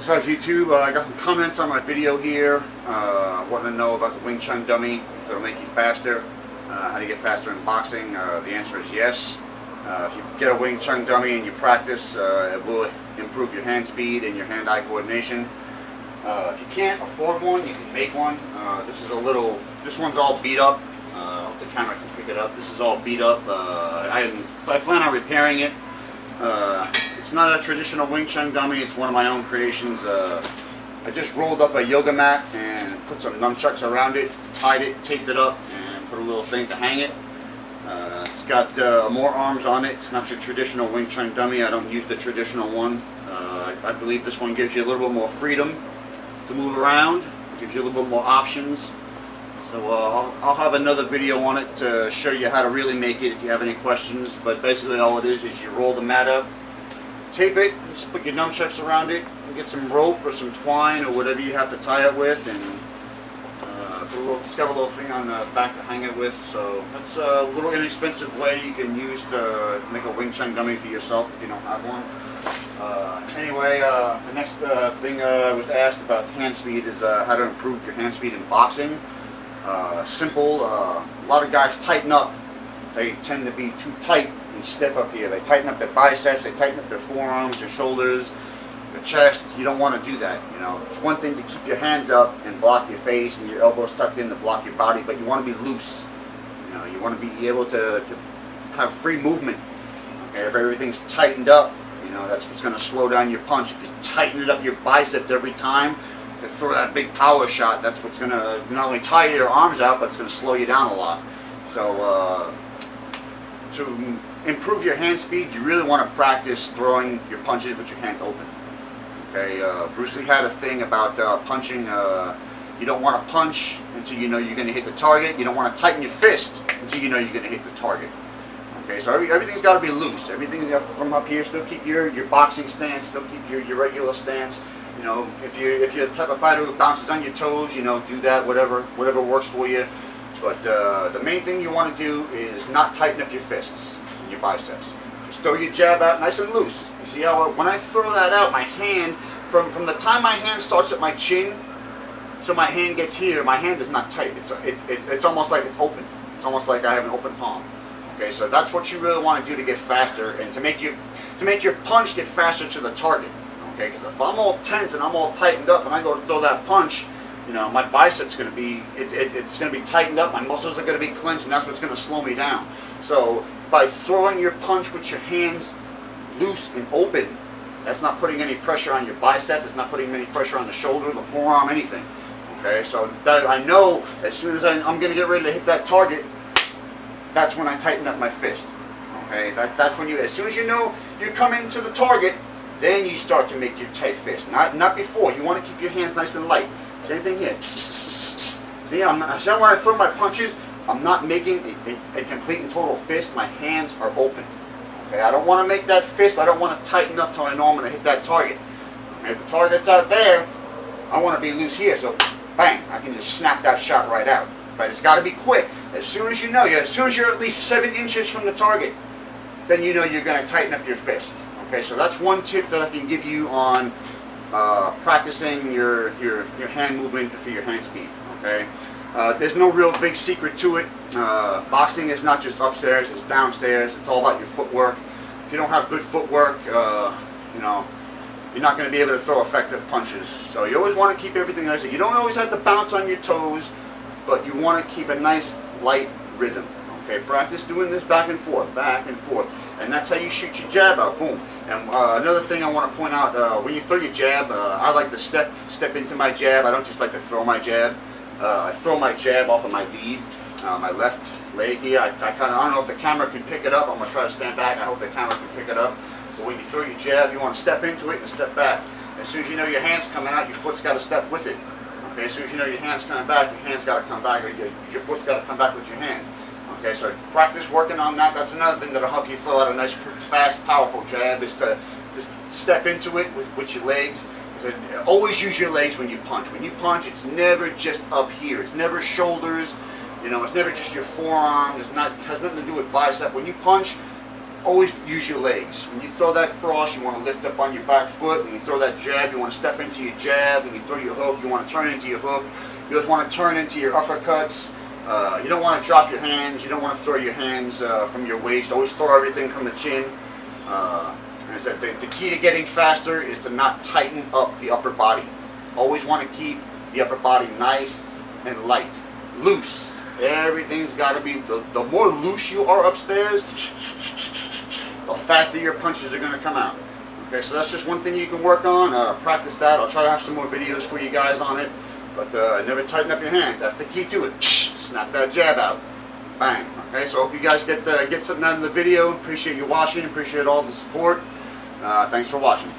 What's up, YouTube? I got some comments on my video here. Wanting to know about the Wing Chun dummy, if it'll make you faster, how to get faster in boxing. The answer is yes. If you get a Wing Chun dummy and you practice, it will improve your hand speed and your hand-eye coordination. If you can't afford one, you can make one. This one's all beat up. I hope the camera can pick it up. This is all beat up. I plan on repairing it. It's not a traditional Wing Chun dummy, it's one of my own creations. I just rolled up a yoga mat and put some nunchucks around it, tied it, taped it up, and put a little thing to hang it. It's got more arms on it. It's not your traditional Wing Chun dummy. I don't use the traditional one. I believe this one gives you a little bit more freedom to move around. It gives you a little bit more options. So I'll have another video on it to show you how to really make it if you have any questions. But basically all it is you roll the mat up, tape it, just put your nunchucks around it, and get some rope or some twine or whatever you have to tie it with, and it's got a little thing on the back to hang it with. So that's a little inexpensive way you can use to make a Wing Chun dummy for yourself if you don't have one. Anyway, the next thing I was asked about hand speed is how to improve your hand speed in boxing. Simple. A lot of guys tighten up. They tend to be too tight and stiff up here. They tighten up their biceps, they tighten up their forearms, their shoulders, their chest. You don't want to do that. You know, it's one thing to keep your hands up and block your face and your elbows tucked in to block your body, but you want to be loose. You know, you want to be able to have free movement. Okay, if everything's tightened up, you know, that's what's going to slow down your punch. If you tighten it up your bicep every time to throw that big power shot, that's what's going to not only tire your arms out, but it's going to slow you down a lot. So to improve your hand speed, you really want to practice throwing your punches with your hands open. Okay, Bruce Lee had a thing about punching. You don't want to punch until you know you're going to hit the target. You don't want to tighten your fist until you know you're going to hit the target. Okay, so everything's got to be loose. Everything from up here, still keep your boxing stance, still keep your regular stance. You know, if you're the type of fighter who bounces on your toes, you know, do that, whatever works for you. But the main thing you want to do is not tighten up your fists and your biceps. Just throw your jab out nice and loose. You see how when I throw that out, my hand, from the time my hand starts at my chin, so my hand gets here, my hand is not tight. It's almost like it's open. It's almost like I have an open palm. Okay, so that's what you really want to do to get faster and to make your punch get faster to the target. Okay, because if I'm all tense and I'm all tightened up and I go to throw that punch, you know, my bicep's going to be, it's going to be tightened up, my muscles are going to be clenched, and that's what's going to slow me down. So by throwing your punch with your hands loose and open, that's not putting any pressure on your bicep, it's not putting any pressure on the shoulder, the forearm, anything. Okay, so that I know as soon as I'm going to get ready to hit that target, that's when I tighten up my fist. Okay, that's when as soon as you know you're coming to the target, then you start to make your tight fist. Not before. You want to keep your hands nice and light. Same thing here. See, when I throw my punches, I'm not making a complete and total fist. My hands are open. Okay, I don't want to make that fist. I don't want to tighten up till I know I'm going to hit that target. Okay, if the target's out there, I want to be loose here. So, bang! I can just snap that shot right out. But it's got to be quick. As soon as you know, as soon as you're at least 7 inches from the target, then you know you're going to tighten up your fist. Okay, so that's one tip that I can give you on practicing your hand movement for your hand speed. Okay, there's no real big secret to it. Boxing is not just upstairs; it's downstairs. It's all about your footwork. If you don't have good footwork, you know, you're not going to be able to throw effective punches. So you always want to keep everything nice. You don't always have to bounce on your toes, but you want to keep a nice light rhythm. Okay, practice doing this back and forth, and that's how you shoot your jab out. Boom. And another thing I want to point out: when you throw your jab, I like to step into my jab. I don't just like to throw my jab. I throw my jab off of my lead, my left leg here. I don't know if the camera can pick it up. I'm gonna try to stand back. I hope the camera can pick it up. But when you throw your jab, you want to step into it and step back. As soon as you know your hand's coming out, your foot's got to step with it. Okay, as soon as you know your hand's coming back, your hand's got to come back, or your foot's got to come back with your hand. Okay, so practice working on that. That's another thing that'll help you throw out a nice, fast, powerful jab, is to just step into it with your legs. Always use your legs when you punch. When you punch, it's never just up here. It's never shoulders. You know, it's never just your forearm. It has nothing to do with bicep. When you punch, always use your legs. When you throw that cross, you want to lift up on your back foot. When you throw that jab, you want to step into your jab. When you throw your hook, you want to turn into your hook. You just want to turn into your uppercuts. You don't want to drop your hands. You don't want to throw your hands from your waist. Always throw everything from the chin. As I said, the key to getting faster is to not tighten up the upper body. Always want to keep the upper body nice and light, loose. Everything's got to be, the more loose you are upstairs, the faster your punches are going to come out. Okay, so that's just one thing you can work on. Practice that. I'll try to have some more videos for you guys on it. But never tighten up your hands. That's the key to it. Snap that jab out. Bang. Okay, so I hope you guys get something out of the video. Appreciate you watching. Appreciate all the support. Thanks for watching.